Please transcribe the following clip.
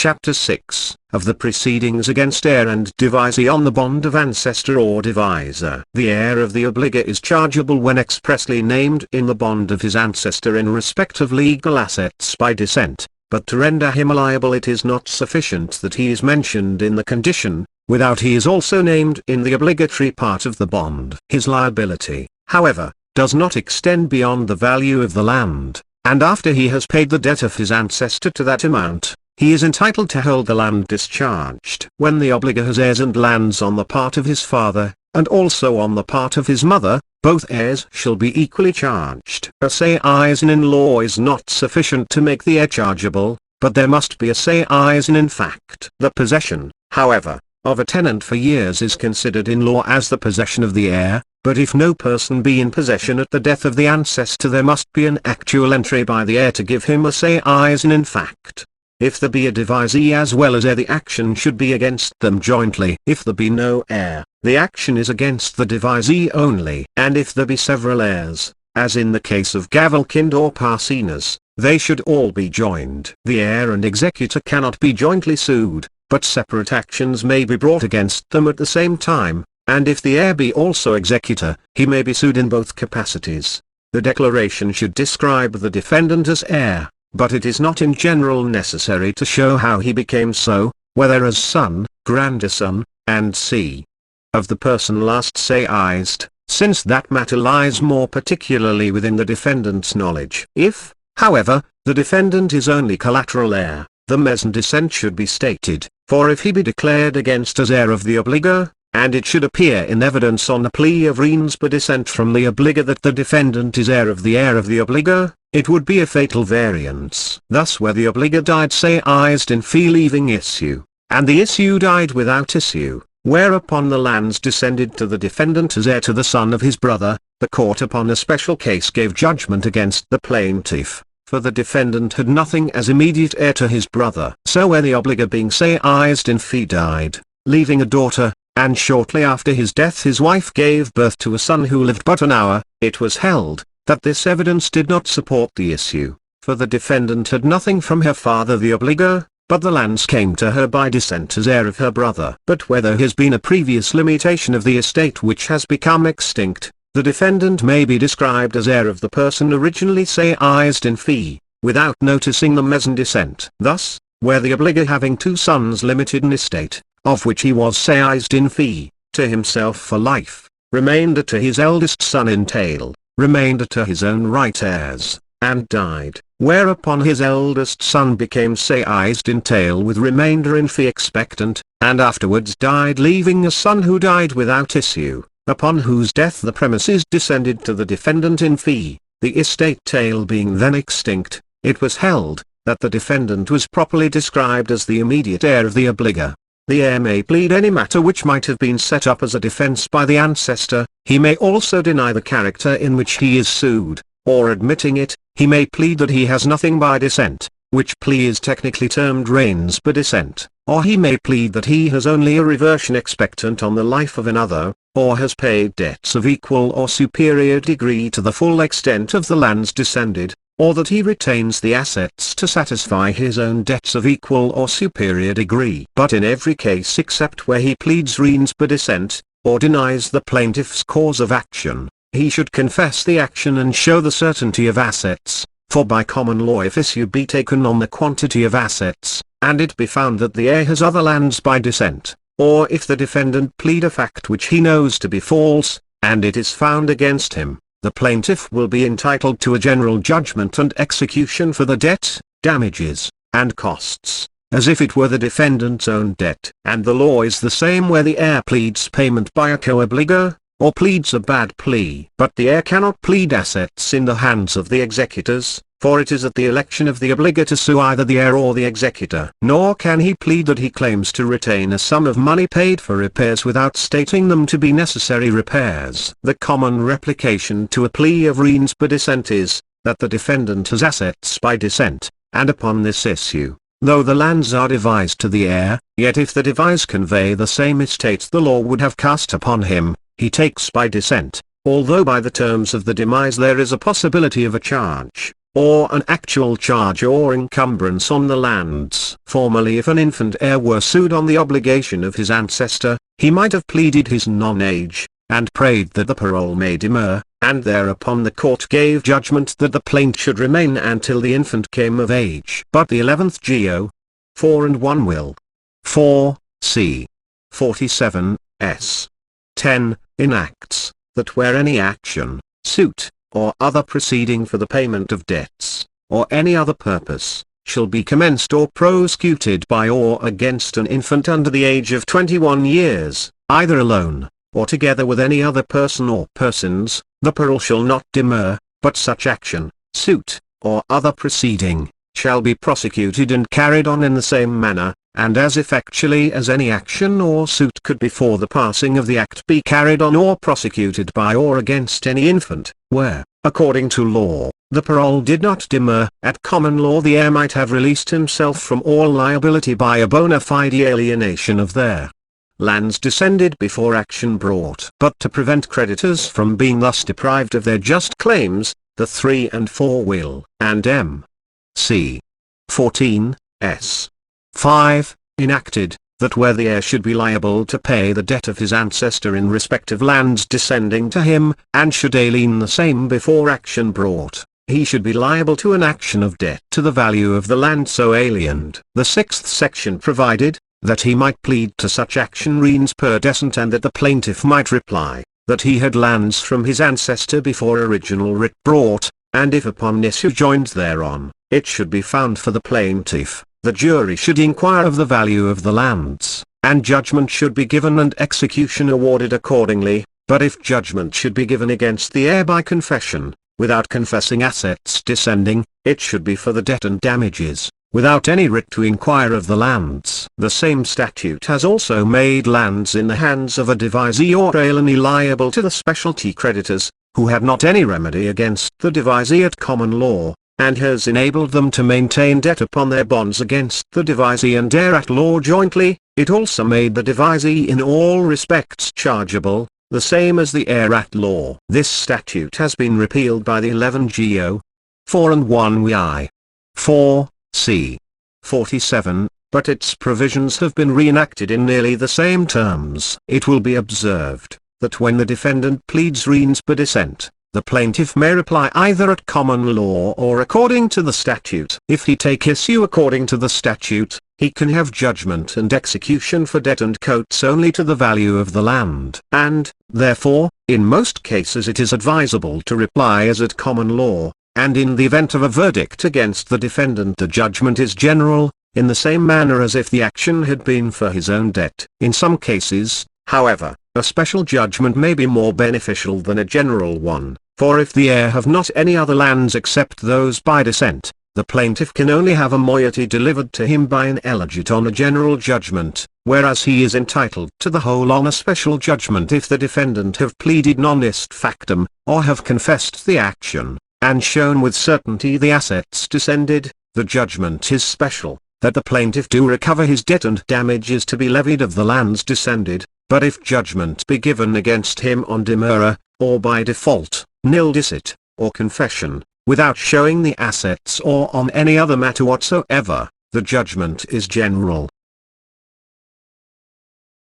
Chapter 6, of the Proceedings against Heir and Devisee on the Bond of Ancestor or Devisor. The heir of the obligor is chargeable when expressly named in the bond of his ancestor in respect of legal assets by descent, but to render him liable it is not sufficient that he is mentioned in the condition, without he is also named in the obligatory part of the bond. His liability, however, does not extend beyond the value of the land, and after he has paid the debt of his ancestor to that amount, he is entitled to hold the land discharged. When the obligor has heirs and lands on the part of his father, and also on the part of his mother, both heirs shall be equally charged. A sais in law is not sufficient to make the heir chargeable, but there must be a sais in fact. The possession, however, of a tenant for years is considered in law as the possession of the heir, but if no person be in possession at the death of the ancestor there must be an actual entry by the heir to give him a sais in fact. If there be a devisee as well as heir the action should be against them jointly. If there be no heir, the action is against the devisee only. And if there be several heirs, as in the case of gavelkind or parcenas, they should all be joined. The heir and executor cannot be jointly sued, but separate actions may be brought against them at the same time, and if the heir be also executor, he may be sued in both capacities. The declaration should describe the defendant as heir, but it is not in general necessary to show how he became so, whether as son, grandson, and c. of the person last saised, since that matter lies more particularly within the defendant's knowledge. If, however, the defendant is only collateral heir, the meson descent should be stated, for if he be declared against as heir of the obligor, and it should appear in evidence on the plea of rens per descent from the obligor that the defendant is heir of the obligor, it would be a fatal variance. Thus where the obligor died saised in fee leaving issue, and the issue died without issue, whereupon the lands descended to the defendant as heir to the son of his brother, the court upon a special case gave judgment against the plaintiff, for the defendant had nothing as immediate heir to his brother. So where the obligor being saised in fee died, leaving a daughter, and shortly after his death his wife gave birth to a son who lived but an hour, it was held that this evidence did not support the issue, for the defendant had nothing from her father the obligor, but the lands came to her by descent as heir of her brother. But where there has been a previous limitation of the estate which has become extinct, the defendant may be described as heir of the person originally saised in fee, without noticing the meson descent. Thus, where the obligor having two sons limited an estate, of which he was saised in fee, to himself for life, remainder to his eldest son in tail, remainder to his own right heirs, and died, whereupon his eldest son became saised in tail with remainder in fee expectant, and afterwards died leaving a son who died without issue, upon whose death the premises descended to the defendant in fee, the estate tail being then extinct, it was held, that the defendant was properly described as the immediate heir of the obligor. The heir may plead any matter which might have been set up as a defense by the ancestor, he may also deny the character in which he is sued, or admitting it, he may plead that he has nothing by descent, which plea is technically termed rens per descent, or he may plead that he has only a reversion expectant on the life of another, or has paid debts of equal or superior degree to the full extent of the lands descended, or that he retains the assets to satisfy his own debts of equal or superior degree. But in every case except where he pleads rens per descent, or denies the plaintiff's cause of action, he should confess the action and show the certainty of assets, for by common law if issue be taken on the quantity of assets, and it be found that the heir has other lands by descent, or if the defendant plead a fact which he knows to be false, and it is found against him, the plaintiff will be entitled to a general judgment and execution for the debt, damages, and costs, as if it were the defendant's own debt. And the law is the same where the heir pleads payment by a co-obligor, or pleads a bad plea. But the heir cannot plead assets in the hands of the executors, for it is at the election of the obligor to sue either the heir or the executor. Nor can he plead that he claims to retain a sum of money paid for repairs without stating them to be necessary repairs. The common replication to a plea of rens per descent is, that the defendant has assets by descent, and upon this issue, though the lands are devised to the heir, yet if the devise convey the same estate the law would have cast upon him, he takes by descent, although by the terms of the demise there is a possibility of a charge. or an actual charge or encumbrance on the lands. Formerly, if an infant heir were sued on the obligation of his ancestor, he might have pleaded his non-age, and prayed that the parole may demur, and thereupon the court gave judgment that the plaint should remain until the infant came of age. But the 11th Geo. 4 and 1 will. 4, c. 47, s. 10, enacts, that where any action, suit, or other proceeding for the payment of debts, or any other purpose, shall be commenced or prosecuted by or against an infant under the age of 21 years, either alone, or together with any other person or persons, the parole shall not demur, but such action, suit, or other proceeding, shall be prosecuted and carried on in the same manner, and as effectually as any action or suit could before the passing of the act be carried on or prosecuted by or against any infant, where, according to law, the parole did not demur. At common law the heir might have released himself from all liability by a bona fide alienation of their lands descended before action brought. But to prevent creditors from being thus deprived of their just claims, the 3 and 4 will and m. c. 14, s. 5, enacted, that where the heir should be liable to pay the debt of his ancestor in respect of lands descending to him, and should alien the same before action brought, he should be liable to an action of debt to the value of the land so aliened. The 6th section provided, that he might plead to such action rens per decent, and that the plaintiff might reply, that he had lands from his ancestor before original writ brought, and if upon issue joined thereon, it should be found for the plaintiff, the jury should inquire of the value of the lands, and judgment should be given and execution awarded accordingly. But if judgment should be given against the heir by confession, without confessing assets descending, it should be for the debt and damages, without any writ to inquire of the lands. The same statute has also made lands in the hands of a devisee or alienee liable to the specialty creditors, who had not any remedy against the devisee at common law, and has enabled them to maintain debt upon their bonds against the devisee and heir at law jointly. It also made the devisee in all respects chargeable, the same as the heir at law. This statute has been repealed by the 11 Geo. 4 and 1 Wi. 4, c. 47, but its provisions have been reenacted in nearly the same terms. It will be observed, that when the defendant pleads rens per descent, the plaintiff may reply either at common law or according to the statute. If he take issue according to the statute, he can have judgment and execution for debt and coats only to the value of the land. And, therefore, in most cases it is advisable to reply as at common law, and in the event of a verdict against the defendant the judgment is general, in the same manner as if the action had been for his own debt. In some cases, however, a special judgment may be more beneficial than a general one, for if the heir have not any other lands except those by descent, the plaintiff can only have a moiety delivered to him by an elegate on a general judgment, whereas he is entitled to the whole on a special judgment if the defendant have pleaded non est factum, or have confessed the action, and shown with certainty the assets descended. The judgment is special, that the plaintiff do recover his debt and damages to be levied of the lands descended. But if judgment be given against him on demurrer, or by default, nil dicit, or confession, without showing the assets or on any other matter whatsoever, the judgment is general,